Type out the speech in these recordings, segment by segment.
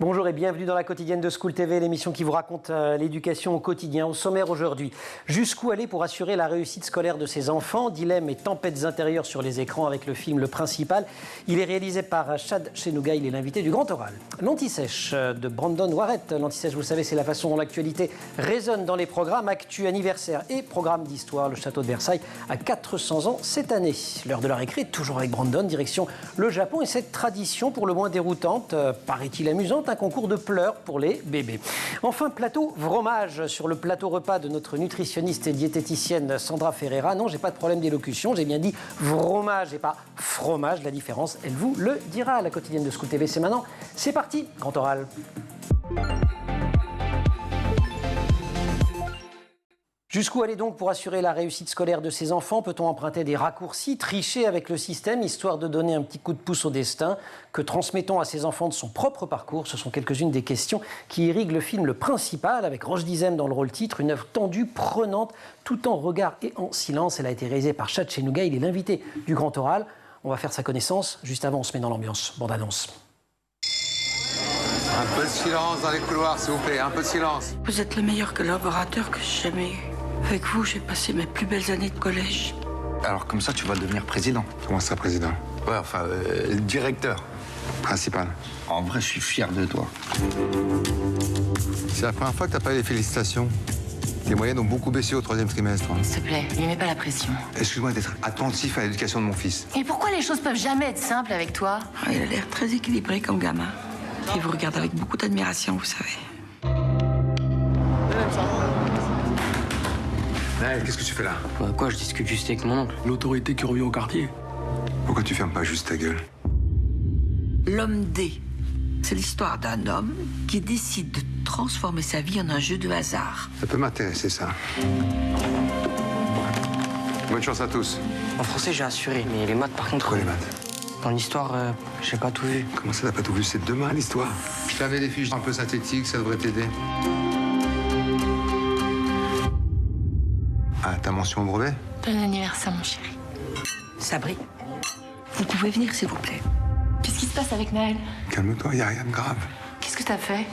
Bonjour et bienvenue dans la quotidienne de School TV, l'émission qui vous raconte l'éducation au quotidien. Au sommaire aujourd'hui, jusqu'où aller pour assurer la réussite scolaire de ses enfants? Dilemme et tempêtes intérieures sur les écrans avec le film Le Principal. Il est réalisé par Chad Chenouga, il est l'invité du Grand Oral. L'Anti-Sèche de Brandon Warrett. L'Anti-Sèche, vous le savez, c'est la façon dont l'actualité résonne dans les programmes actu, anniversaires et programmes d'histoire. Le château de Versailles a 400 ans cette année. L'heure de la récré, toujours avec Brandon, direction le Japon et cette tradition pour le moins déroutante, paraît-il amusante, un concours de pleurs pour les bébés. Enfin, plateau fromage sur le plateau repas de notre nutritionniste et diététicienne Sandra Ferreira. Non, j'ai pas de problème d'élocution, j'ai bien dit fromage et pas fromage. La différence, elle vous le dira. La quotidienne de School TV, c'est maintenant. C'est parti, Grand Oral. Jusqu'où aller donc pour assurer la réussite scolaire de ses enfants? Peut-on emprunter des raccourcis, tricher avec le système, histoire de donner un petit coup de pouce au destin? Que transmettons à ses enfants de son propre parcours? Ce sont quelques-unes des questions qui irriguent le film Le Principal, avec Roche Dizem dans le rôle titre, une œuvre tendue, prenante, tout en regard et en silence. Elle a été réalisée par Chad Chenouga, il est l'invité du Grand Oral. On va faire sa connaissance. Juste avant, on se met dans l'ambiance. Bande annonce. Un peu de silence dans les couloirs, s'il vous plaît, un peu de silence. Vous êtes le meilleur collaborateur que j'ai jamais eu. Avec vous, j'ai passé mes plus belles années de collège. Alors comme ça, tu vas devenir président. Comment ça, président? Ouais, enfin, directeur. Principal. En vrai, je suis fier de toi. C'est la première fois que t'as pas eu les félicitations. Les moyennes ont beaucoup baissé au 3e trimestre. S'il te plaît, lui mets pas la pression. Excuse-moi d'être attentif à l'éducation de mon fils. Et pourquoi les choses peuvent jamais être simples avec toi? Il a l'air très équilibré comme gamin. Il vous regarde avec beaucoup d'admiration, vous savez. Qu'est-ce que tu fais là? Quoi, je discute juste avec mon oncle. L'autorité qui revient au quartier. Pourquoi tu fermes pas juste ta gueule? L'homme D. C'est l'histoire d'un homme qui décide de transformer sa vie en un jeu de hasard. Ça peut m'intéresser, ça. Bonne chance à tous. En français, j'ai assuré, mais les maths, par contre... Quoi, les maths? Dans l'histoire, j'ai pas tout vu. Comment ça, t'as pas tout vu? C'est demain, l'histoire. Je t'avais des fiches un peu synthétiques, ça devrait t'aider. Ah, ta mention au brevet? Bon anniversaire, mon chéri. Sabri, vous pouvez venir, s'il vous plaît. Qu'est-ce qui se passe avec Naël? Calme-toi, y a rien de grave. Qu'est-ce que t'as fait?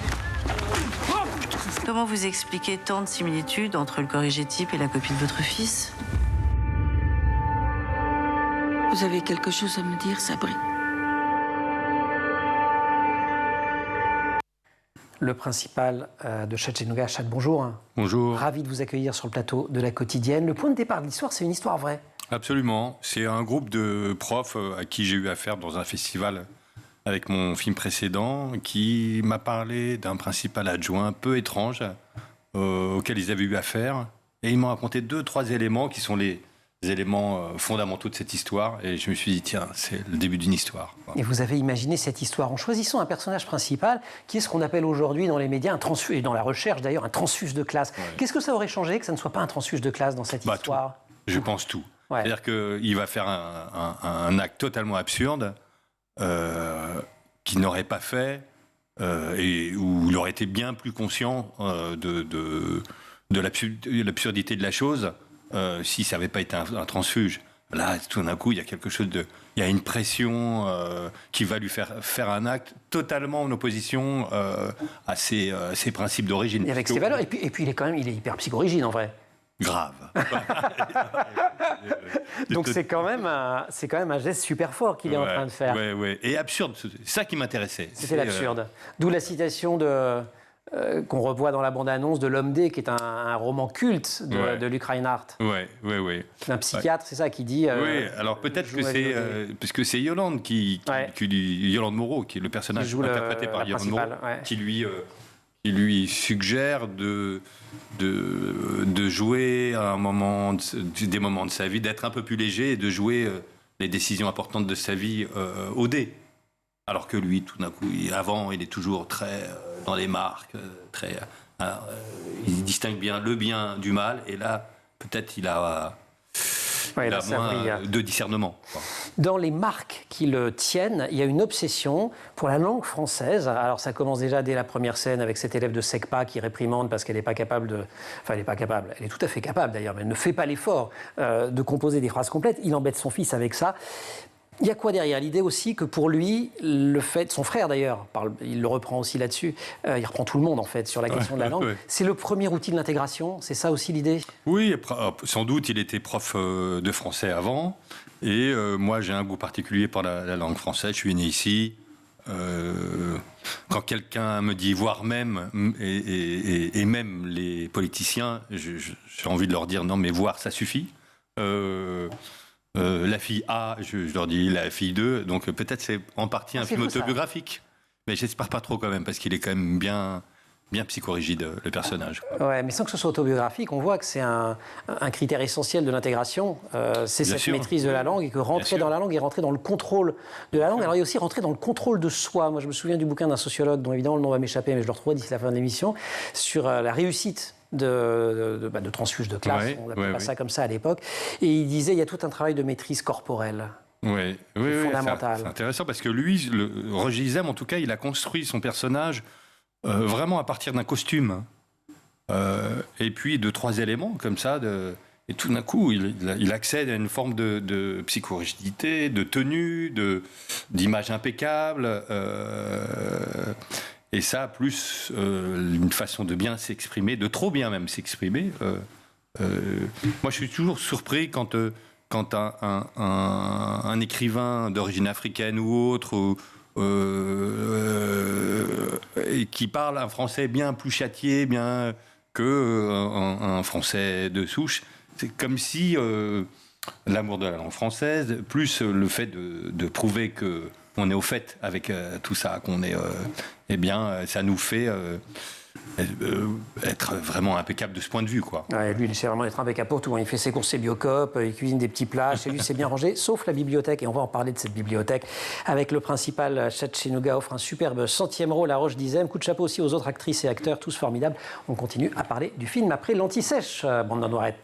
Comment vous expliquez tant de similitudes entre le corrigé type et la copie de votre fils? Vous avez quelque chose à me dire, Sabri? Le Principal de Chad Chenouga. Chad, bonjour. Bonjour. Ravi de vous accueillir sur le plateau de la quotidienne. Le point de départ de l'histoire, c'est une histoire vraie. Absolument. C'est un groupe de profs à qui j'ai eu affaire dans un festival avec mon film précédent qui m'a parlé d'un principal adjoint un peu étrange auquel ils avaient eu affaire. Et ils m'ont raconté 2-3 éléments qui sont les éléments fondamentaux de cette histoire. Et je me suis dit, tiens, c'est le début d'une histoire. Et vous avez imaginé cette histoire en choisissant un personnage principal qui est ce qu'on appelle aujourd'hui dans les médias un transfuge, et dans la recherche d'ailleurs, un transfuge de classe. Ouais. Qu'est-ce que ça aurait changé que ça ne soit pas un transfuge de classe dans cette histoire? Je pense tout. Ouais. C'est-à-dire qu'il va faire un acte totalement absurde qu'il n'aurait pas fait et où il aurait été bien plus conscient de l'absurdité de la chose si ça n'avait pas été un transfuge. Là, tout d'un coup, il y a quelque chose il y a une pression qui va lui faire un acte totalement en opposition à ses principes d'origine. Et avec ses valeurs. Et puis il est hyper psychorigide en vrai. Grave. Donc c'est quand même un geste super fort qu'il est en train de faire. Oui. Et absurde, c'est ça qui m'intéressait. C'était l'absurde. D'où la citation qu'on revoit dans la bande-annonce de L'Homme D, qui est un roman culte de Luc Reinhardt. Oui. Un psychiatre, c'est ça, qui dit... oui, alors peut-être que c'est... puisque c'est Yolande Yolande Moreau, qui est le personnage interprété par Yolande Moreau, qui lui suggère de jouer à des moments de sa vie, d'être un peu plus léger et de jouer les décisions importantes de sa vie au dé. Alors que lui, tout d'un coup, avant, il est toujours très dans les marques, il distingue bien le bien du mal, et là, peut-être il a moins de discernement. Dans les marques qui le tiennent, il y a une obsession pour la langue française. Alors ça commence déjà dès la première scène avec cet élève de SECPA qui réprimande parce qu'elle n'est pas capable de... Enfin, elle n'est pas capable, elle est tout à fait capable d'ailleurs, mais elle ne fait pas l'effort de composer des phrases complètes. Il embête son fils avec ça. Il y a quoi derrière l'idée aussi que pour lui, le fait, son frère d'ailleurs, il le reprend aussi là-dessus, il reprend tout le monde en fait sur la question de la langue, c'est le premier outil de l'intégration, c'est ça aussi l'idée? Oui, sans doute, il était prof de français avant, et moi j'ai un goût particulier pour la langue française, je suis né ici. Quand quelqu'un me dit voire même, et même les politiciens, j'ai envie de leur dire non mais voir ça suffit. La fille A, je leur dis la fille 2, donc peut-être c'est en partie un film autobiographique, mais j'espère pas trop quand même, parce qu'il est quand même bien psychorigide, le personnage. Ouais, mais sans que ce soit autobiographique, on voit que c'est un critère essentiel de l'intégration, c'est cette maîtrise de la langue, et que rentrer dans la langue et rentrer dans le contrôle de la langue. Alors il y a aussi rentrer dans le contrôle de soi. Moi je me souviens du bouquin d'un sociologue, dont évidemment le nom va m'échapper, mais je le retrouverai d'ici la fin de l'émission, sur la réussite de transfuge de classe, on appelait pas ça comme ça à l'époque, et il disait il y a tout un travail de maîtrise corporelle. Oui, fondamental. C'est intéressant parce que lui, Roger Izem, en tout cas, il a construit son personnage vraiment à partir d'un costume et puis de 3 éléments comme ça, et tout d'un coup, il accède à une forme de psychorigidité, de tenue, d'image impeccable. Et ça, plus une façon de bien s'exprimer, de trop bien même s'exprimer. Moi, je suis toujours surpris quand un écrivain d'origine africaine ou autre, et qui parle un français bien plus châtié, bien qu'un français de souche, c'est comme si l'amour de la langue française, plus le fait de prouver que on est au fait avec tout ça, qu'on est, ça nous fait être vraiment impeccable de ce point de vue, quoi. Ouais, lui, il essaie vraiment d'être impeccable pour tout. Il fait ses courses, ses Biocop, il cuisine des petits plats. Chez lui, c'est bien rangé, sauf la bibliothèque. Et on va en parler de cette bibliothèque avec le principal. Chatchenouga offre un superbe 100e rôle à Roche d'Izem. Coup de chapeau aussi aux autres actrices et acteurs, tous formidables. On continue à parler du film après l'Anti-Sèche, Brandon Noiret.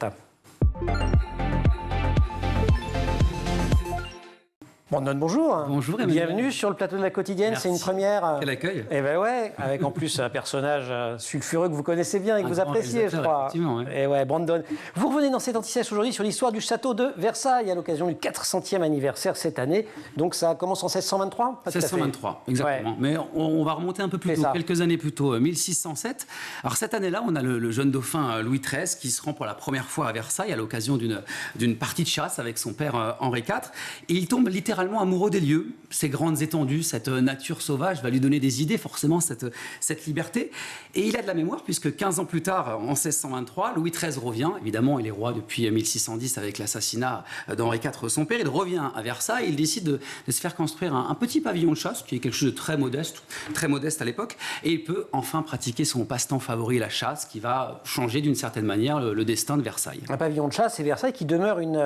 Brandon, bonjour. Bonjour, Emmanuel. Bienvenue sur le plateau de La Quotidienne. Merci. C'est une première. Quel accueil. Eh ben ouais, avec en plus un personnage sulfureux que vous connaissez bien et que vous appréciez, je crois. Effectivement, ouais. Et ouais, Brandon. Vous revenez dans cet Anti-Sèche aujourd'hui sur l'histoire du château de Versailles à l'occasion du 400e anniversaire cette année. Donc ça commence en 1623 ? 1623, exactement. Ouais. Mais on va remonter un peu plus tôt, quelques années plus tôt, 1607. Alors cette année-là, on a le jeune dauphin Louis XIII qui se rend pour la première fois à Versailles à l'occasion d'une partie de chasse avec son père Henri IV. Et il tombe littéralement amoureux des lieux, ces grandes étendues, cette nature sauvage va lui donner des idées, forcément, cette liberté. Et il a de la mémoire, puisque 15 ans plus tard, en 1623, Louis XIII revient. Évidemment, il est roi depuis 1610 avec l'assassinat d'Henri IV, son père. Il revient à Versailles. Il décide de se faire construire un petit pavillon de chasse, qui est quelque chose de très modeste à l'époque. Et il peut enfin pratiquer son passe-temps favori, la chasse, qui va changer d'une certaine manière le destin de Versailles. Un pavillon de chasse, et Versailles qui demeure une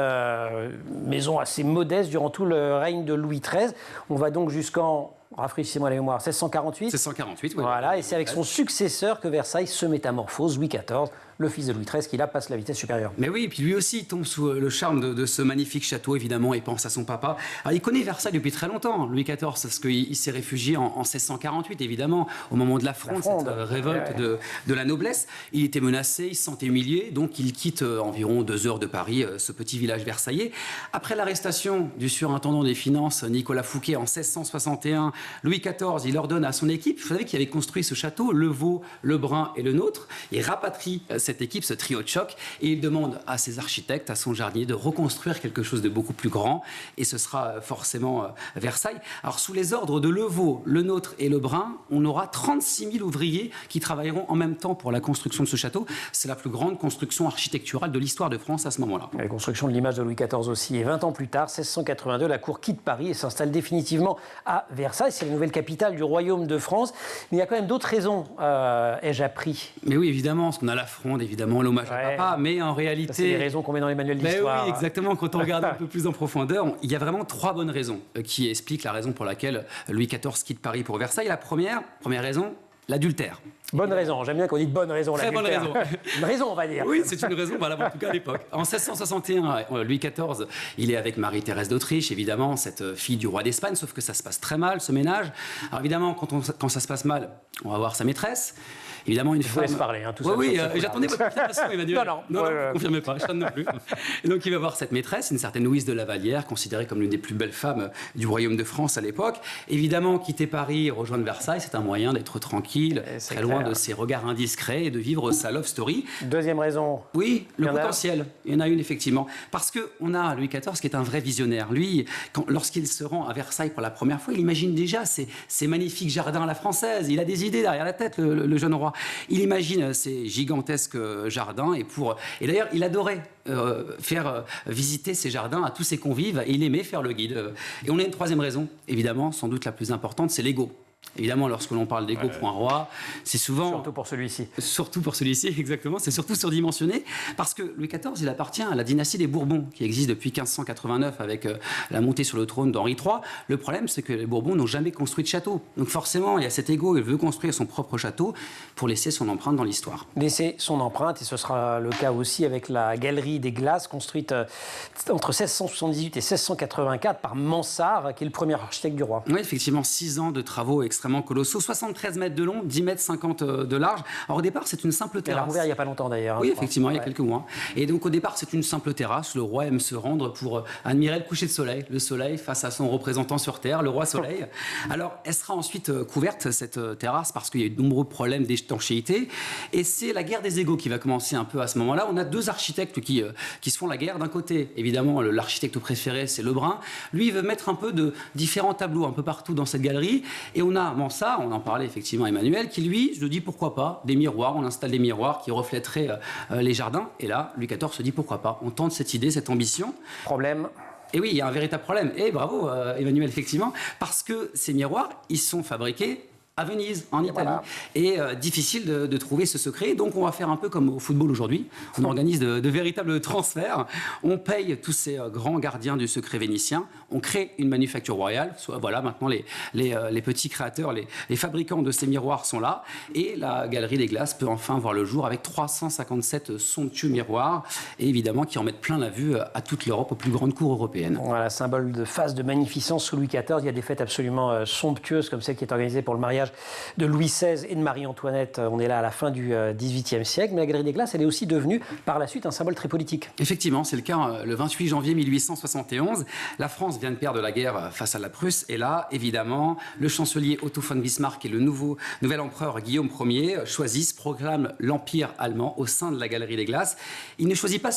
maison assez modeste durant tout le règne de Louis XIII. On va donc jusqu'en, rafraîchissez-moi la mémoire, 1648. 1648, oui. Voilà, et c'est avec son successeur que Versailles se métamorphose, Louis XIV, le fils de Louis XIII, qui là passe la vitesse supérieure. Mais oui, et puis lui aussi il tombe sous le charme de ce magnifique château, évidemment, il pense à son papa. Alors il connaît Versailles depuis très longtemps, Louis XIV, parce qu'il s'est réfugié en 1648, évidemment, au moment de la Fronde, cette révolte de la noblesse. Il était menacé, il se sentait humilié, donc il quitte environ 2 heures de Paris, ce petit village versaillais. Après l'arrestation du surintendant des finances, Nicolas Fouquet, en 1661, Louis XIV, il ordonne à son équipe, vous savez, qui avait construit ce château, le Vau, le Brun et le Nôtre, il rapatrie cette équipe, ce trio de choc, et il demande à ses architectes, à son jardinier, de reconstruire quelque chose de beaucoup plus grand, et ce sera forcément Versailles. Alors sous les ordres de le Vau, le Nôtre et le Brun, on aura 36 000 ouvriers qui travailleront en même temps pour la construction de ce château. C'est la plus grande construction architecturale de l'histoire de France à ce moment-là. La construction de l'image de Louis XIV aussi. Et 20 ans plus tard, 1682, la cour quitte Paris et s'installe définitivement à Versailles. C'est la nouvelle capitale du royaume de France. Mais il y a quand même d'autres raisons, ai-je appris. Mais oui, évidemment, parce qu'on a la Fronde, évidemment, l'hommage à papa, mais en réalité... C'est les raisons qu'on met dans les manuels d'histoire. Oui, exactement. Quand on regarde un peu plus en profondeur, il y a vraiment 3 bonnes raisons qui expliquent la raison pour laquelle Louis XIV quitte Paris pour Versailles. La première raison, l'adultère. Bonne raison, j'aime bien qu'on dise bonne raison. Très bonne raison. Une raison, on va dire. Oui, c'est une raison, voilà, en tout cas à l'époque. En 1661, Louis XIV, il est avec Marie-Thérèse d'Autriche, évidemment, cette fille du roi d'Espagne, sauf que ça se passe très mal, ce ménage. Alors évidemment, quand ça se passe mal, on va voir sa maîtresse. Évidemment, une Je vous femme... laisse parler, tout Oui, seul oui, sur ce coup-là. j'attendais votre confirmation, Emmanuel. Non, vous ne confirmez pas, je non plus. Et donc, il va voir cette maîtresse, une certaine Louise de La Vallière, considérée comme l'une des plus belles femmes du royaume de France à l'époque. Évidemment, quitter Paris, rejoindre Versailles, c'est un moyen d'être tranquille, très loin de ses regards indiscrets et de vivre sa love story. Deuxième raison. Oui, Il y le en a? potentiel. Il y en a une, effectivement. Parce qu'on a Louis XIV qui est un vrai visionnaire. Lui, lorsqu'il se rend à Versailles pour la première fois, il imagine déjà ces magnifiques jardins à la française. Il a des idées derrière la tête, le jeune roi. Il imagine ces gigantesques jardins. Et d'ailleurs, il adorait faire visiter ces jardins à tous ses convives. Et il aimait faire le guide. Et on a une troisième raison, évidemment, sans doute la plus importante, c'est l'ego. Évidemment, lorsque l'on parle d'ego pour un roi, c'est souvent... Surtout pour celui-ci. Surtout pour celui-ci, exactement. C'est surtout surdimensionné parce que Louis XIV, il appartient à la dynastie des Bourbons qui existe depuis 1589 avec la montée sur le trône d'Henri III. Le problème, c'est que les Bourbons n'ont jamais construit de château. Donc forcément, il y a cet ego, il veut construire son propre château pour laisser son empreinte dans l'histoire. Laisser son empreinte, et ce sera le cas aussi avec la Galerie des Glaces, construite entre 1678 et 1684 par Mansart, qui est le premier architecte du roi. Oui, effectivement, 6 ans de travaux extrêmement colossaux, 73 mètres de long, 10 mètres 50 de large. Alors au départ, c'est une simple terrasse. Elle a rouvert il n'y a pas longtemps d'ailleurs. Oui, effectivement, il y a quelques mois. Et donc au départ, c'est une simple terrasse. Le roi aime se rendre pour admirer le coucher de soleil. Le soleil face à son représentant sur Terre, le roi soleil. Alors, elle sera ensuite couverte, cette terrasse, parce qu'il y a eu de nombreux problèmes d'étanchéité. Et c'est la guerre des égos qui va commencer un peu à ce moment-là. On a 2 architectes qui se font la guerre. D'un côté, évidemment, l'architecte préféré, c'est Lebrun. Lui, il veut mettre un peu de différents tableaux un peu partout dans cette galerie. Et on a Mansart, on en parlait effectivement Emmanuel, qui lui se dit pourquoi pas des miroirs, on installe des miroirs qui reflèteraient les jardins. Et là, Louis XIV se dit pourquoi pas, on tente cette idée, cette ambition. Problème. Et oui, il y a un véritable problème. Et bravo Emmanuel, effectivement, parce que ces miroirs, ils sont fabriqués à Venise, en Italie. Voilà. Et difficile de trouver ce secret. Donc on va faire un peu comme au football aujourd'hui. On organise de véritables transferts. On paye tous ces grands gardiens du secret vénitien. On crée une manufacture royale. Voilà, maintenant les petits créateurs, les fabricants de ces miroirs sont là. Et la Galerie des Glaces peut enfin voir le jour avec 357 somptueux miroirs. Et évidemment qui en mettent plein la vue à toute l'Europe, aux plus grandes cours européennes. Voilà, symbole de phase de magnificence sous Louis XIV. Il y a des fêtes absolument somptueuses comme celle qui est organisée pour le mariage de Louis XVI et de Marie-Antoinette. On est là à la fin du XVIIIe siècle. Mais la Galerie des Glaces, elle est aussi devenue par la suite un symbole très politique. Effectivement, c'est le cas le 28 janvier 1871. La France vient de perdre la guerre face à la Prusse. Et là, évidemment, le chancelier Otto von Bismarck et le nouvel empereur Guillaume Ier proclament l'Empire allemand au sein de la Galerie des Glaces. Ils ne choisissent pas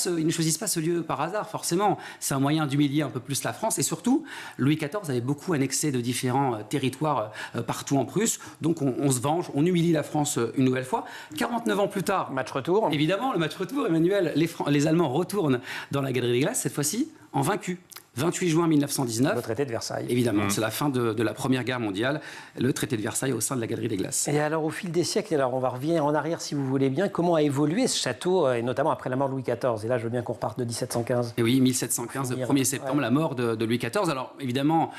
ce lieu par hasard, forcément. C'est un moyen d'humilier un peu plus la France. Et surtout, Louis XIV avait beaucoup annexé de différents territoires partout en Prusse. Donc on se venge, on humilie la France une nouvelle fois. 49 ans plus tard, match retour. Évidemment, le match retour, Emmanuel, les Allemands retournent dans la Galerie des Glaces, cette fois-ci en vaincu. 28 juin 1919. Le traité de Versailles. Évidemment, c'est la fin de la Première Guerre mondiale, le traité de Versailles au sein de la Galerie des Glaces. Et alors, au fil des siècles, alors on va revenir en arrière si vous voulez bien, comment a évolué ce château, et notamment après la mort de Louis XIV. Et là, je veux bien qu'on reparte de 1715. Et oui, 1715, le 1er septembre, la mort de Louis XIV. Alors, évidemment,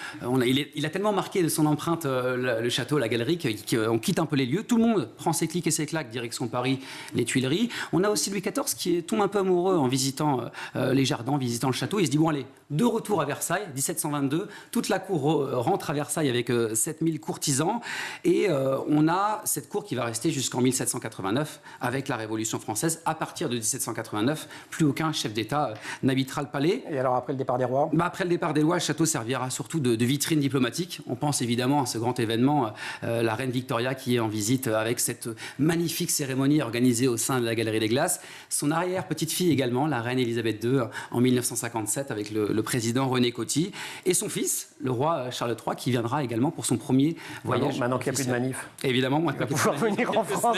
il a tellement marqué de son empreinte le château, la galerie, qu'on quitte un peu les lieux. Tout le monde prend ses clics et ses claques, direction Paris, les Tuileries. On a aussi Louis XIV qui tombe un peu amoureux en visitant les jardins, en visitant le château. Il se dit, bon, allez, de retour à Versailles, 1722, toute la cour rentre à Versailles avec 7000 courtisans et on a cette cour qui va rester jusqu'en 1789 avec la Révolution française. À partir de 1789, plus aucun chef d'État n'habitera le palais. Et alors après le départ des rois Après le départ des rois, le château servira surtout de vitrine diplomatique. On pense évidemment à ce grand événement, la reine Victoria qui est en visite avec cette magnifique cérémonie organisée au sein de la Galerie des Glaces. Son arrière-petite-fille également, la reine Elisabeth II, en 1957 avec le président René Coty. Et son fils, le roi Charles III, qui viendra également pour son premier voyage. Maintenant qu'il n'y a plus de manif. Évidemment, il va pouvoir venir en France.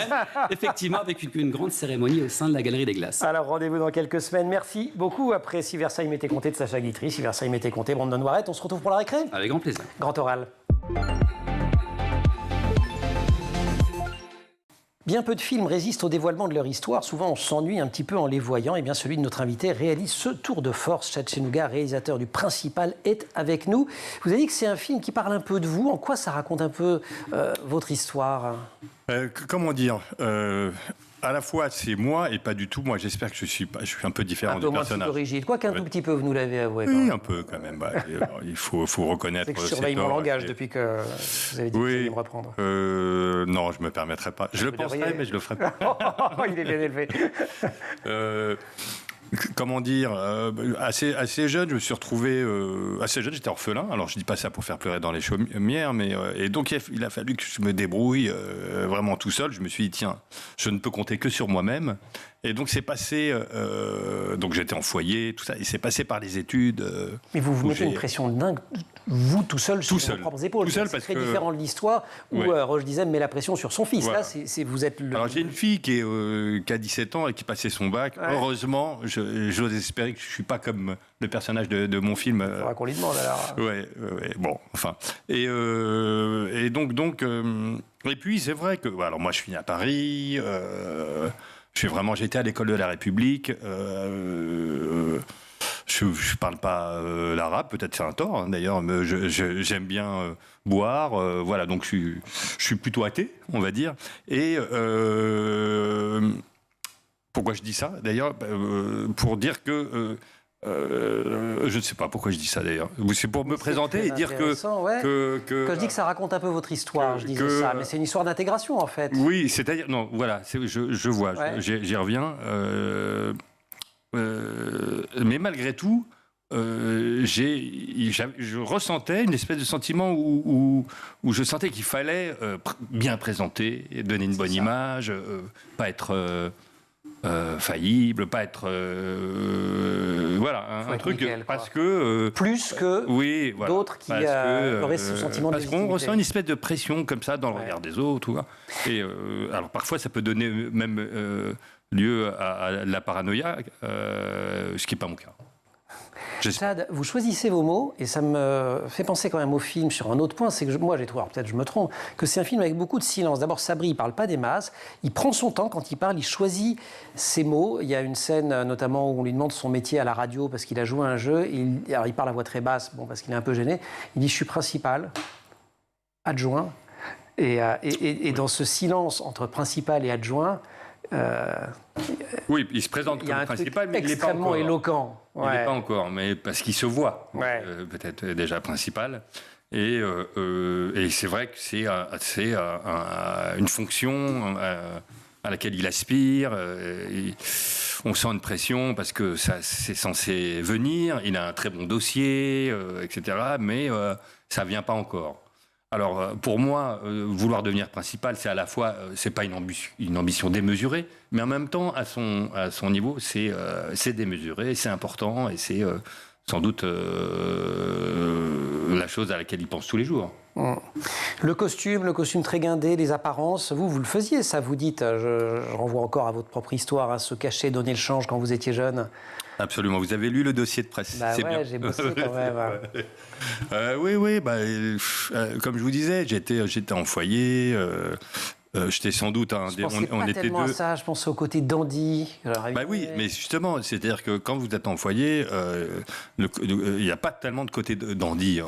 Effectivement, avec une grande cérémonie au sein de la Galerie des Glaces. Alors, rendez-vous dans quelques semaines. Merci beaucoup. Après Si Versailles m'était compté de Sacha Guitry, Si Versailles m'était compté, Brandon Noiret. On se retrouve pour la récré. Avec grand plaisir. Grand oral. Bien peu de films résistent au dévoilement de leur histoire. Souvent, on s'ennuie un petit peu en les voyant. Et bien, celui de notre invité réalise ce tour de force. Chatchenouga, réalisateur du Principal, est avec nous. Vous avez dit que c'est un film qui parle un peu de vous. En quoi ça raconte un peu votre histoire ? Comment dire à la fois, c'est moi et pas du tout. Moi, j'espère que je suis un peu différent Un du peu moins personnage. rigide. Quoi qu'un tout petit peu, vous nous l'avez avoué. Oui, un peu quand même. Il faut reconnaître. C'est que je surveille mon langage depuis que vous avez dit que vous alliez me reprendre. Non, je ne me permettrai pas. Je le penserai, mais je le ferai pas. Il est bien élevé. Comment dire, assez jeune, je me suis retrouvé assez jeune, j'étais orphelin. Alors je dis pas ça pour faire pleurer dans les chaumières, mais et donc il a fallu que je me débrouille vraiment tout seul. Je me suis dit tiens, je ne peux compter que sur moi-même. Et donc c'est passé, donc j'étais en foyer, tout ça, et c'est passé par les études. Mais vous mettez une pression dingue, vous tout seul sur vos propres épaules. C'est très différent de l'histoire où Roche Dizem met la pression sur son fils. Voilà. Là, vous êtes le. Alors j'ai une fille qui a 17 ans et qui passait son bac. Ouais. Heureusement, j'ose espérer que je suis pas comme le personnage de mon film. Il faudra qu'on lui demande alors. Ouais, bon, enfin. Et donc et puis c'est vrai que alors moi je suis né à Paris. J'étais à l'école de la République. Je parle pas l'arabe, peut-être c'est un tort hein, d'ailleurs, mais j'aime bien boire. Voilà, donc je suis plutôt athée, on va dire. Et pourquoi je dis ça d'ailleurs pour dire que je ne sais pas pourquoi je dis ça d'ailleurs. C'est pour me présenter et dire que je dis que ça raconte un peu votre histoire. Je disais ça, mais c'est une histoire d'intégration en fait. Oui, c'est-à-dire non, voilà, je vois, j'y reviens. Mais malgré tout, je ressentais une espèce de sentiment où je sentais qu'il fallait bien présenter, donner une bonne image, pas être faillible, pas être un truc nickel, parce que plus que d'autres qui auraient ce sentiment de légitimité. Parce qu'on ressent une espèce de pression comme ça dans le regard des autres, et alors parfois ça peut donner même lieu à la paranoïa, ce qui n'est pas mon cas. Sad, vous choisissez vos mots et ça me fait penser quand même au film sur un autre point, c'est que moi j'ai trouvé, alors peut-être je me trompe, que c'est un film avec beaucoup de silence. D'abord Sabri, il ne parle pas des masses, il prend son temps quand il parle, il choisit ses mots. Il y a une scène notamment où on lui demande son métier à la radio parce qu'il a joué à un jeu, alors il parle à voix très basse, parce qu'il est un peu gêné, il dit « je suis principal, adjoint ». Et dans ce silence entre principal et adjoint, oui, il se présente comme principal, mais il n'est pas encore. Extrêmement éloquent. Il n'est pas encore, mais parce qu'il se voit, peut-être déjà principal. Et c'est vrai que c'est une fonction à laquelle il aspire. On sent une pression parce que c'est censé venir. Il a un très bon dossier, etc. Mais ça ne vient pas encore. Alors, pour moi, vouloir devenir principal, c'est à la fois, c'est pas une ambition démesurée, mais en même temps, à son niveau, c'est démesuré, c'est important, et c'est sans doute la chose à laquelle il pense tous les jours. Le costume très guindé, les apparences, vous le faisiez, ça, vous dites, je renvoie encore à votre propre histoire, se cacher, donner le change quand vous étiez jeune. Absolument. Vous avez lu le dossier de presse. C'est bien. J'ai bossé quand même. Oui. Comme je vous disais, j'étais en foyer. J'étais sans doute on était tellement deux. À ça, je pensais au côté dandy. Oui, mais justement, c'est-à-dire que quand vous êtes en foyer, il n'y a pas tellement de côté dandy.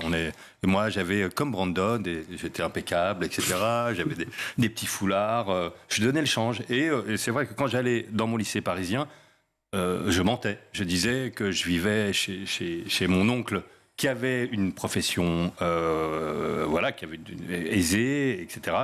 Moi, j'avais comme Brandon, j'étais impeccable, etc. J'avais des petits foulards. Je donnais le change. Et c'est vrai que quand j'allais dans mon lycée parisien, je mentais. Je disais que je vivais chez mon oncle qui avait une profession qui avait aisée, etc.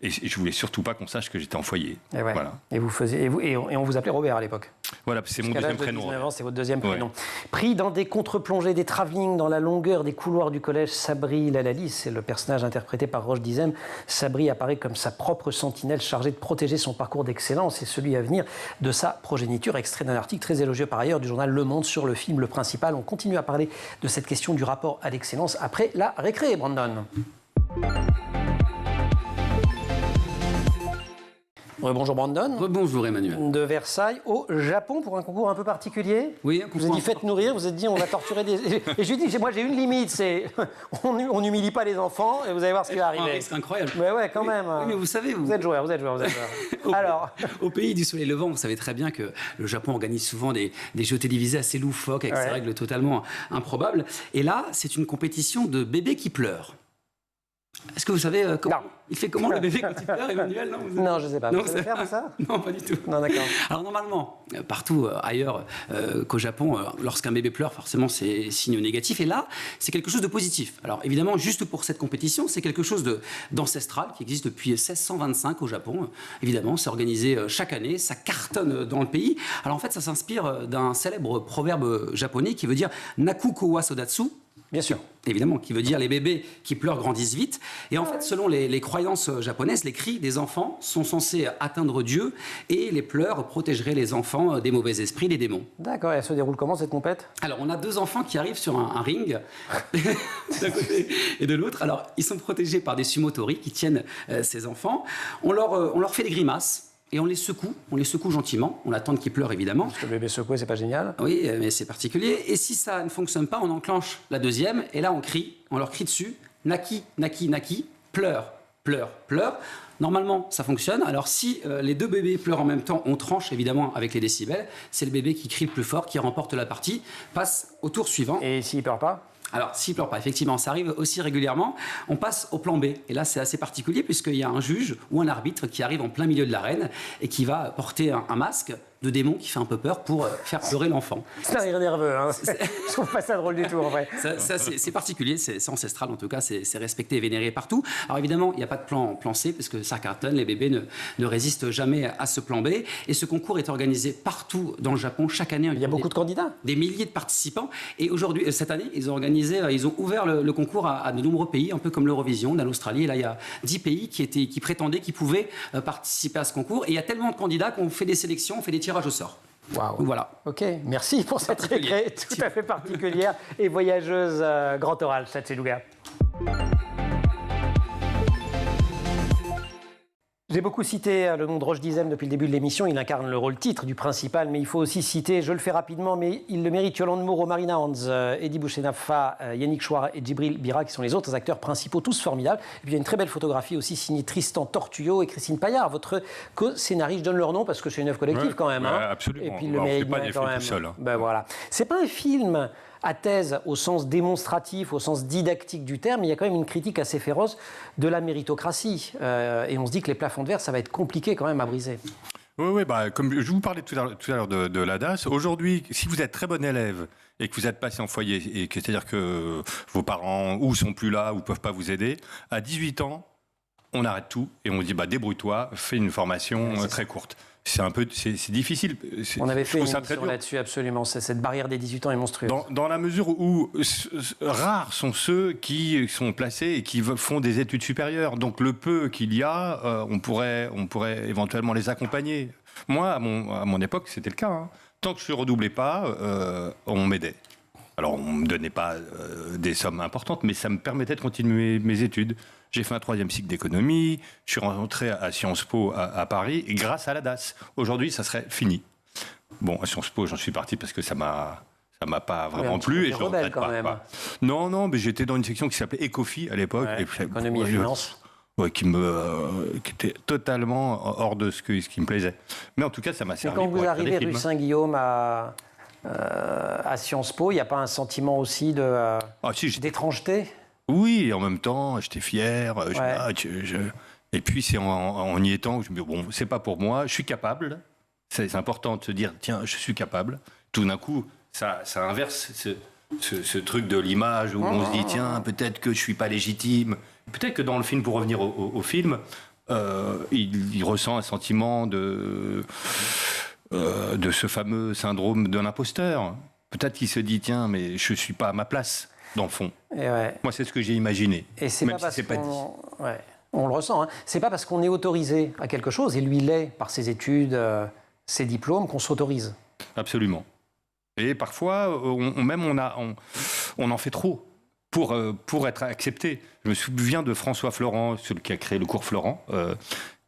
Et je voulais surtout pas qu'on sache que j'étais en foyer. Et, voilà. Et on vous appelait Robert à l'époque. Voilà, c'est mon deuxième prénom. 19 ans, c'est votre deuxième prénom. Pris dans des contre-plongées, des travelling dans la longueur des couloirs du collège, Sabri Lalali, c'est le personnage interprété par Roche Dizem. Sabri apparaît comme sa propre sentinelle chargée de protéger son parcours d'excellence et celui à venir de sa progéniture. Extrait d'un article très élogieux par ailleurs du journal Le Monde sur le film Le Principal. On continue à parler de cette question du rapport à l'excellence après la récré, Brandon. Bonjour Brandon. Bonjour Emmanuel. De Versailles au Japon pour un concours un peu particulier. Oui, vous avez dit faites nourrir, vous avez dit on va torturer des... Et je lui ai dit, moi j'ai une limite, c'est on n'humilie pas les enfants et vous allez voir ce qui va arriver. C'est incroyable. Mais ouais, quand même. Oui, mais vous savez... Vous êtes joueur. Alors... Au pays du soleil levant, vous savez très bien que le Japon organise souvent des jeux télévisés assez loufoques avec ces règles totalement improbables. Et là, c'est une compétition de bébés qui pleurent. Est-ce que vous savez il fait comment le bébé quand il pleure, Emmanuel? Non, je ne sais pas. Vous savez faire ça? Non, pas du tout. Non, d'accord. Alors normalement, partout ailleurs qu'au Japon, lorsqu'un bébé pleure, forcément c'est signe négatif. Et là, c'est quelque chose de positif. Alors évidemment, juste pour cette compétition, c'est quelque chose d'ancestral qui existe depuis 1625 au Japon. Évidemment, c'est organisé chaque année, ça cartonne dans le pays. Alors en fait, ça s'inspire d'un célèbre proverbe japonais qui veut dire Naku kowa sodatsu. Bien sûr. Évidemment, qui veut dire les bébés qui pleurent grandissent vite. Et en fait, selon les croyances japonaises, les cris des enfants sont censés atteindre Dieu et les pleurs protégeraient les enfants des mauvais esprits, des démons. D'accord, et elle se déroule comment cette compète? Alors, on a 2 enfants qui arrivent sur un ring, d'un côté et de l'autre. Alors, ils sont protégés par des sumotori qui tiennent ces enfants. On leur fait des grimaces. Et on les secoue gentiment, on attend qu'ils pleurent évidemment. Parce que le bébé secoué, c'est pas génial. Oui, mais c'est particulier. Et si ça ne fonctionne pas, on enclenche la deuxième, et là on leur crie dessus, Naki, Naki, Naki, pleure, pleure, pleure. Normalement, ça fonctionne. Alors si les 2 bébés pleurent en même temps, on tranche évidemment avec les décibels. C'est le bébé qui crie le plus fort, qui remporte la partie, passe au tour suivant. Et s'il pleure pas? Alors, s'il ne pleure pas, effectivement, ça arrive aussi régulièrement. On passe au plan B. Et là, c'est assez particulier puisqu'il y a un juge ou un arbitre qui arrive en plein milieu de l'arène et qui va porter un masque de démon qui fait un peu peur pour faire pleurer l'enfant. C'est un rire nerveux, hein. Je trouve pas ça drôle du tout, en vrai. Ça c'est particulier, c'est ancestral en tout cas, c'est respecté et vénéré partout. Alors évidemment, il n'y a pas de plan C, parce que ça cartonne, les bébés ne résistent jamais à ce plan B. Et ce concours est organisé partout dans le Japon, chaque année. Il y a beaucoup de candidats. Des milliers de participants. Et aujourd'hui, cette année, ils ont ouvert le concours à de nombreux pays, un peu comme l'Eurovision, dans l'Australie. Là, il y a 10 pays qui prétendaient qu'ils pouvaient participer à ce concours. Et il y a tellement de candidats qu'on fait des sélections, on fait des tirages au sort. Waouh. Voilà. Ok, merci pour cette récré tout à fait particulière et voyageuse grand oral, Chatchelouga. J'ai beaucoup cité le nom de Roche Dizem depuis le début de l'émission. Il incarne le rôle-titre du principal, mais il faut aussi citer, je le fais rapidement, mais il le mérite, Yolande Moreau, Marina Hans, Eddie Bouchenafa, Yannick Chouara et Djibril Bira, qui sont les autres acteurs principaux, tous formidables. Et puis il y a une très belle photographie aussi signée Tristan Tortullo et Christine Paillard, votre co-scénariste. Je donne leur nom parce que c'est une œuvre collective quand même. Ouais, absolument. Et puis le mérite bien quand même. Seul, hein. Ben voilà. C'est pas un film à thèse au sens démonstratif, au sens didactique du terme, il y a quand même une critique assez féroce de la méritocratie. Et on se dit que les plafonds de verre, ça va être compliqué quand même à briser. Oui, comme je vous parlais tout à l'heure de la DAS, aujourd'hui, si vous êtes très bon élève et que vous êtes passé en foyer, et que c'est-à-dire que vos parents ou sont plus là ou ne peuvent pas vous aider, à 18 ans, on arrête tout et on dit débrouille-toi, fais une formation très courte. C'est difficile. On avait fait une émission là-dessus, absolument. Cette barrière des 18 ans est monstrueuse. Dans la mesure où rares sont ceux qui sont placés et qui font des études supérieures. Donc le peu qu'il y a, on pourrait éventuellement les accompagner. Moi, à mon époque, c'était le cas. Hein. Tant que je ne redoublais pas, on m'aidait. Alors, on ne me donnait pas des sommes importantes, mais ça me permettait de continuer mes études. J'ai fait un 3e cycle d'économie, je suis rentré à Sciences Po à Paris, et grâce à la DAS. Aujourd'hui, ça serait fini. Bon, à Sciences Po, j'en suis parti parce que ça m'a pas vraiment plu. Et je regrette pas. Non, mais j'étais dans une section qui s'appelait Ecofi à l'époque. Ouais, économie et finance. Qui était totalement hors de ce qui me plaisait. Mais en tout cas, ça m'a servi. Et quand vous arrivez rue Saint-Guillaume à Sciences Po, il n'y a pas un sentiment aussi d'étrangeté? Oui, et en même temps, j'étais fier. Et puis, c'est en y étant que je me dis, bon, c'est pas pour moi, je suis capable. C'est important de se dire, tiens, je suis capable. Tout d'un coup, ça inverse ce truc de l'image où on se dit, tiens, peut-être que je suis pas légitime. Peut-être que dans le film, pour revenir au film, il ressent un sentiment de ce fameux syndrome de l'imposteur. Peut-être qu'il se dit, tiens, mais je suis pas à ma place. Dans le fond. Moi, c'est ce que j'ai imaginé. Et c'est pas parce on le ressent. Hein. C'est pas parce qu'on est autorisé à quelque chose, et lui l'est par ses études, ses diplômes, qu'on s'autorise. Absolument. Et parfois, on en fait trop pour être accepté. Je me souviens de François Florent, celui qui a créé le cours Florent.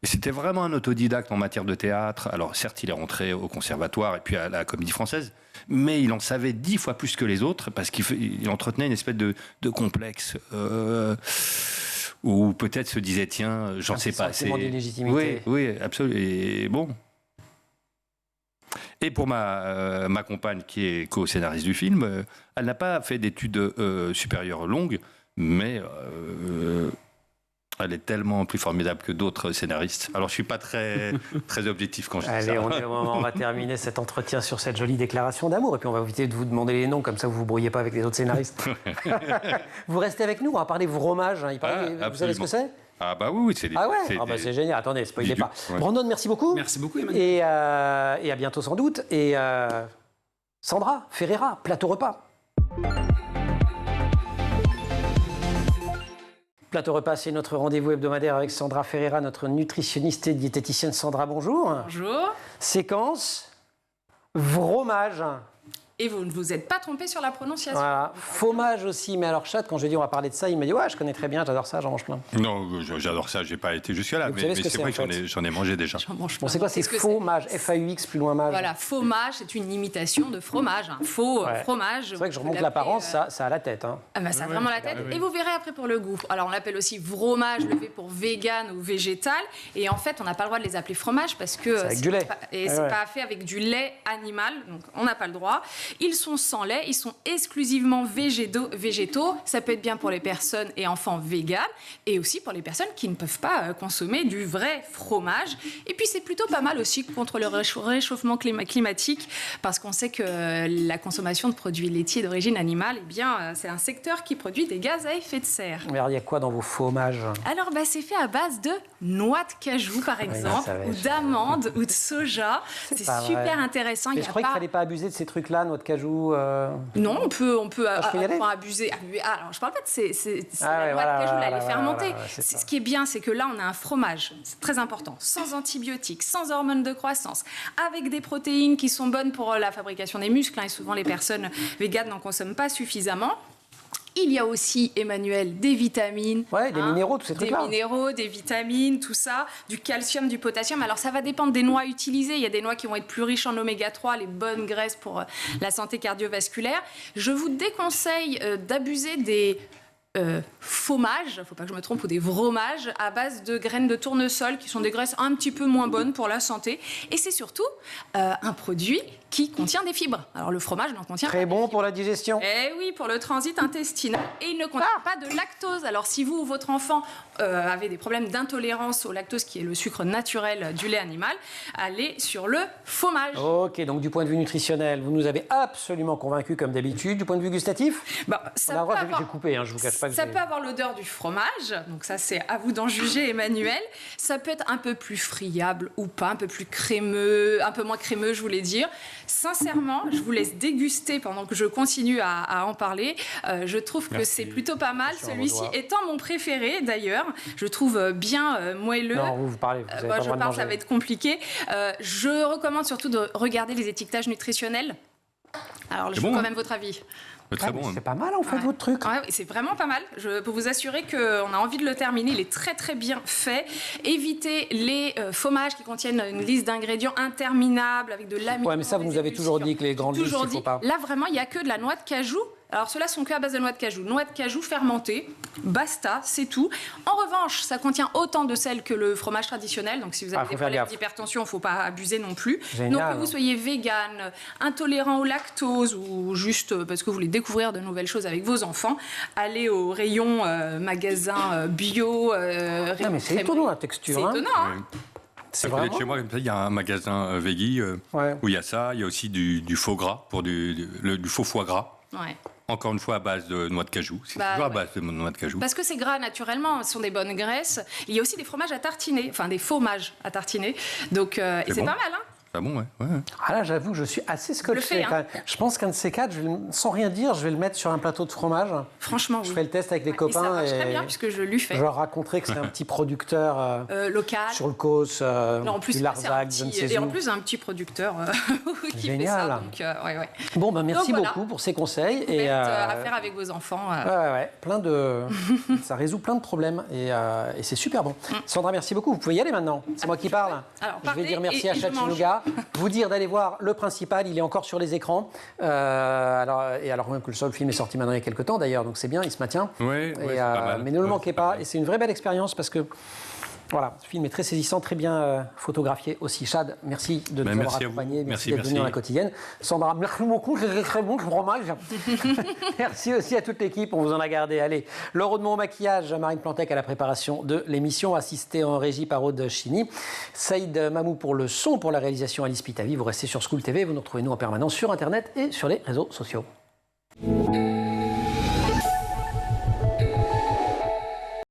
Et c'était vraiment un autodidacte en matière de théâtre. Alors certes, il est rentré au conservatoire et puis à la Comédie Française, mais il en savait 10 fois plus que les autres parce qu'il entretenait une espèce de complexe où peut-être se disait, tiens, j'en sais pas assez. Oui, absolument. Et bon. Et pour ma compagne qui est co-scénariste du film, elle n'a pas fait d'études supérieures longues, mais Elle est tellement plus formidable que d'autres scénaristes. Alors, je suis pas très objectif quand je dis ça. Allez, on va terminer cet entretien sur cette jolie déclaration d'amour. Et puis, on va éviter de vous demander les noms, comme ça, vous ne vous brouillez pas avec les autres scénaristes. Vous restez avec nous, on va parler fromage. Vous savez ce que c'est? Ah bah oui, c'est des... Ah ouais, c'est génial. Attendez, spoilez pas. Ouais. Brandon, merci beaucoup. Merci beaucoup, Emmanuel. Et à bientôt sans doute. Et Sandra Ferreira, plateau repas. Plateau repas, c'est notre rendez-vous hebdomadaire avec Sandra Ferreira, notre nutritionniste et diététicienne. Sandra, bonjour. Bonjour. Séquence fromage. Et vous ne vous êtes pas trompé sur la prononciation. Voilà. Fromage aussi, mais alors Chad, quand je lui ai dit on va parler de ça, il m'a dit ouais, je connais très bien, j'adore ça, j'en mange plein. Non, j'adore ça, j'ai pas été jusqu'à là, mais c'est vrai que j'en ai mangé déjà. J'en mange Bon, plein. c'est quoi, c'est fromage, F-A-U-X plus loin mage. Voilà, fromage, c'est une imitation de fromage, un faux fromage. C'est vrai que je remonte l'apparence, ça a la tête. Hein. Ah bah, ça a vraiment la tête. Et vous verrez après pour le goût. Alors on l'appelle aussi fromage, le V pour vegan ou végétal. Et en fait, on n'a pas le droit de les appeler fromage parce que c'est avec du lait. C'est pas fait avec du lait animal, donc on n'a pas le droit. Ils sont sans lait, ils sont exclusivement végétaux. Ça peut être bien pour les personnes et enfants véganes et aussi pour les personnes qui ne peuvent pas consommer du vrai fromage. Et puis c'est plutôt pas mal aussi contre le réchauffement climatique parce qu'on sait que la consommation de produits laitiers d'origine animale, eh bien, c'est un secteur qui produit des gaz à effet de serre. Mais alors, il y a quoi dans vos fromages? Alors, c'est fait à base de noix de cajou, par exemple, ou d'amandes, ou de soja. C'est super intéressant. Mais je croyais qu'il ne fallait pas abuser de ces trucs-là, noix de cajou. Non, on peut abuser. Alors, je ne parle pas de la noix de cajou, elle est fermentée. Ce qui est bien, c'est que là, on a un fromage, c'est très important, sans antibiotiques, sans hormones de croissance, avec des protéines qui sont bonnes pour la fabrication des muscles, et souvent les personnes véganes n'en consomment pas suffisamment. Il y a aussi, Emmanuel, des vitamines. Ouais, des minéraux, tous ces trucs-là. Des minéraux, des vitamines, tout ça, du calcium, du potassium. Alors, ça va dépendre des noix utilisées. Il y a des noix qui vont être plus riches en oméga 3, les bonnes graisses pour la santé cardiovasculaire. Je vous déconseille d'abuser des fromages, il ne faut pas que je me trompe, ou des vromages à base de graines de tournesol qui sont des graisses un petit peu moins bonnes pour la santé. Et c'est surtout un produit qui contient des fibres. Alors le fromage n'en contient pas. Très bon pour la digestion. Eh oui, pour le transit intestinal. Et il ne contient pas de lactose. Alors si vous ou votre enfant avez des problèmes d'intolérance au lactose, qui est le sucre naturel du lait animal, allez sur le fromage. Ok, donc du point de vue nutritionnel, vous nous avez absolument convaincus comme d'habitude. Du point de vue gustatif, j'ai coupé, je vous cache pas que ça peut avoir l'odeur du fromage, donc ça c'est à vous d'en juger, Emmanuel. Ça peut être un peu plus friable ou pas, un peu plus crémeux, un peu moins crémeux, je voulais dire. Sincèrement, je vous laisse déguster pendant que je continue à en parler. Je trouve que c'est plutôt pas mal. Celui-ci étant mon préféré, d'ailleurs. Je trouve bien moelleux. Non, vous parlez. Vous avez je parle, ça va être compliqué. Je recommande surtout de regarder les étiquetages nutritionnels. Alors, je veux quand même votre avis. Très bon. C'est pas mal en fait votre truc. Ouais, c'est vraiment pas mal. Je peux vous assurer qu'on a envie de le terminer. Il est très très bien fait. Évitez les fromages qui contiennent une liste d'ingrédients interminable avec de l'amidon. Ouais, mais ça vous nous avez toujours dit que les grandes listes, il faut pas. Là vraiment, il y a que de la noix de cajou. Alors ceux-là sont que à base de noix de cajou. Noix de cajou fermentée, basta, c'est tout. En revanche, ça contient autant de sel que le fromage traditionnel. Donc si vous avez des problèmes d'hypertension, il ne faut pas abuser non plus. Génial. Donc que vous soyez vegan, intolérant au lactose ou juste parce que vous voulez découvrir de nouvelles choses avec vos enfants, allez au rayon magasin bio. Non mais c'est étonnant la texture. C'est étonnant. Hein. C'est vraiment... Chez moi, il y a un magasin veggie où il y a ça. Il y a aussi du faux gras, pour du faux foie gras. Ouais. Encore une fois à base de noix de cajou. C'est toujours à base de noix de cajou. Parce que c'est gras naturellement, ce sont des bonnes graisses. Il y a aussi des fromages à tartiner, enfin des fromages à tartiner. Donc, et c'est pas mal, hein. Ah bon, ouais. Ah là, j'avoue que je suis assez scotché. Je pense qu'un de ces quatre, sans rien dire, je vais le mettre sur un plateau de fromage. Franchement, je fais le test avec les copains. Et ça marche très bien, puisque je lui fais. Je leur raconterai que c'est un petit producteur local. Sur le Causse, du Larzac, je ne sais où. Et en plus, un petit producteur qui fait ça. Donc, Bon, merci beaucoup pour ces conseils. Et à faire avec vos enfants. Plein de... ça résout plein de problèmes et c'est super bon. Sandra, merci beaucoup. Vous pouvez y aller maintenant. C'est moi qui parle. Alors, je vais dire merci à Chattanooga. Vous dire d'aller voir le principal, il est encore sur les écrans. Alors même que le film est sorti maintenant il y a quelques temps d'ailleurs, donc c'est bien, il se maintient. Mais ne le manquez pas. Et c'est une vraie belle expérience parce que Voilà, ce film est très saisissant, très bien photographié aussi. Chad, merci de nous avoir accompagnés. Merci d'être venu dans la quotidienne. Sandra, merci beaucoup, c'est très bon, je fromage. Merci aussi à toute l'équipe, on vous en a gardé. Allez, Laure Audemont au maquillage, Marine Plantec à la préparation de l'émission, assistée en régie par Aude Chini. Saïd Mamou pour le son, pour la réalisation Alice Pitavi. Vous restez sur School TV, vous nous retrouvez nous en permanence sur Internet et sur les réseaux sociaux.